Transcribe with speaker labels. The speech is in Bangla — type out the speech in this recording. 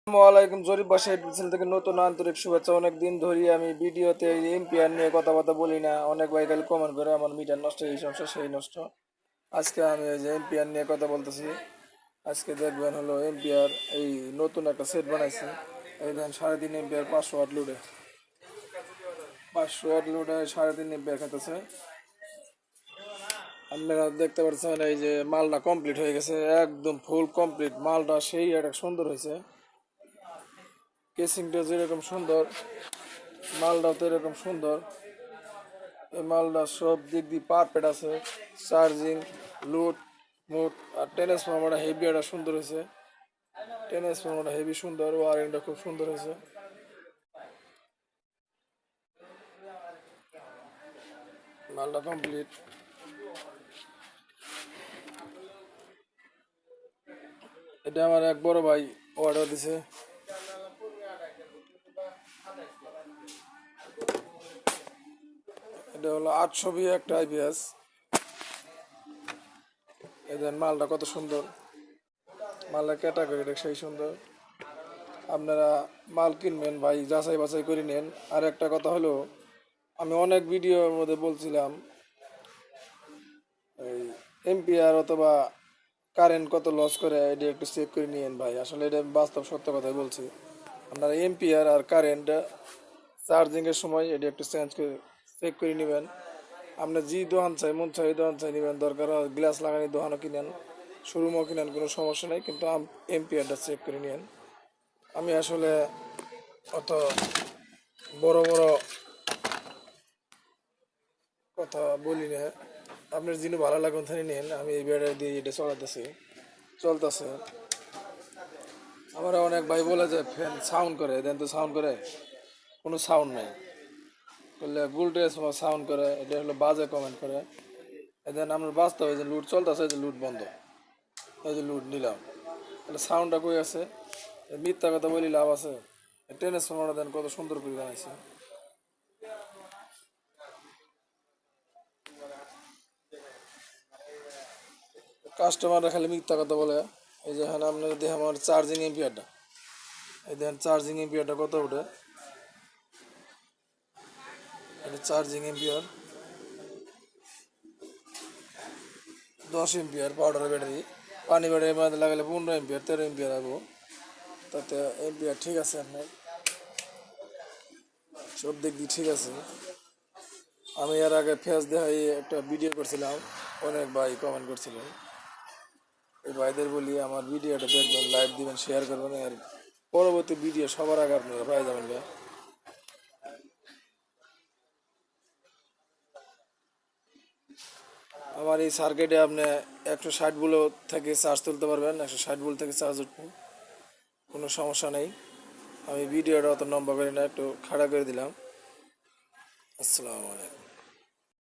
Speaker 1: আসসালামাইকুম। জরিপ বাসায় চ্যানেল থেকে নতুন আন্তরিক শুভেচ্ছা। অনেক দিন ধরে আমি ভিডিওতে এম্পিয়ার নিয়ে কথাবার্তা বলি না, অনেক ভাই খালি কমেন্ট করে আমার মিটার নষ্ট, এই সমস্যা সেই নষ্ট। আজকে আমি এই যে এম্পিয়ার নিয়ে কথা বলতেছি। আজকে দেখবেন হলো এম্পিয়ার এই নতুন একটা সেট বানাইছি। এই দেখেন 3.5 এম্পিয়ার 500 ওয়াট লোডে, 500 ওয়াট লোডে 3.5 এম্পিয়ার খেতেছে। আপনারা দেখতে পাচ্ছেন এই যে মালটা কমপ্লিট হয়ে গেছে, একদম ফুল কমপ্লিট মালটা, সেই একটা সুন্দর হয়েছে। কেসিংটা যেরকম সুন্দর, মালটাও তো এরকম সুন্দর। এই মালটা সব দিক দিয়ে পারফেক্ট আছে, চার্জিং, লুট মুট। আর ট্রান্সফর্মারটা হেভি একটা সুন্দর হয়েছে, ট্রান্সফর্মারটা হেভি সুন্দর, ওয়ারিংটা খুব সুন্দর হয়েছে। মালটা কমপ্লিট। এটা আমার এক বড় ভাই অর্ডার দিছে। এটা হলো 800 একটা আইপিএস। এদের মালটা কত সুন্দর, মালের ক্যাটাগরিটা সেই সুন্দর। আপনারা মাল কিনবেন ভাই, যাচাই বাছাই করে নেন। আর একটা কথা হলো, আমি অনেক ভিডিওর মধ্যে বলছিলাম এই এম্পিয়ার অথবা কারেন্ট কত লস করে এটা একটু চেক করে নিয়েন ভাই। আসলে এটা বাস্তব সত্য কথাই বলছি। আপনারা এম্পিয়ার আর কারেন্ট চার্জিংয়ের সময় এটা একটু চেক করে নেবেন। আপনার যে দোকান চাই মন চাই দোকান চাই নেবেন, দরকার গ্লাস লাগানি দোকানও কিনেন, শোরুমও কিনেন, কোনো সমস্যা নেই, কিন্তু এম্পিয়ারটা চেক করে নিয়েন। আমি আসলে অত বড় বড় কথা বলি না, আপনার যিনি ভালো লাগুন তাই নেন। আমি এই ব্যাটারি দিয়ে এটা চলতেছে। আমার অনেক ভাই বলে যে ফ্যান সাউন্ড করে, দেন তো সাউন্ড করে, কোনো সাউন্ড নাই। বললে ভোল্টেজ সাউন্ড করে, এটা হলো বাজে কমেন্ট করে। দেন আমার বাস্তব এই যে লুট চলতেছে, যে লুট বন্ধ, এই যে লুট নিলাম, তাহলে সাউন্ডটা কই আছে? মিথ্যা কথা বলি লাভ আছে? ট্রান্সফর্মারটা দেন কত সুন্দর করে বানাইছে। কাস্টমাররা খালি মিথ্যা কথা বলে। এই যে এখানে আপনার দেখেন আমার চার্জিং এম্পিয়ারটা, এই দেখেন চার্জিং এম্পিয়ারটা কত ওঠে। এটা charging ampere 10 ampere powder battery. পানি ব্যাটারির মধ্যে লাগালে 15 এম্পিয়ার 13 এম্পিয়ার আসবো। তাতে এম্পিয়ার ঠিক আছে, আপনার সব দিক দিয়ে ঠিক আছে। আমি এর আগে ফেস দেখাই একটা ভিডিও করছিলাম, অনেক ভাই কমেন্ট করছিলেন। এই ভাইদের বলি আমার ভিডিওটা দেখবেন, লাইক দিবেন, শেয়ার করবেন, আর পরবর্তী ভিডিও সবার আগে আপনারা পাই যাবেন। আমার এই সার্কিটে আপনি 160 ভোল্ট থেকে চার্জ তুলতে পারবেন, 160 ভোল্ট থেকে চার্জ উঠবেন, কোনো সমস্যা নেই। আমি ভিডিওটা অত লম্বা করি না, একটু খাড়া করে দিলাম। আসসালামু আলাইকুম।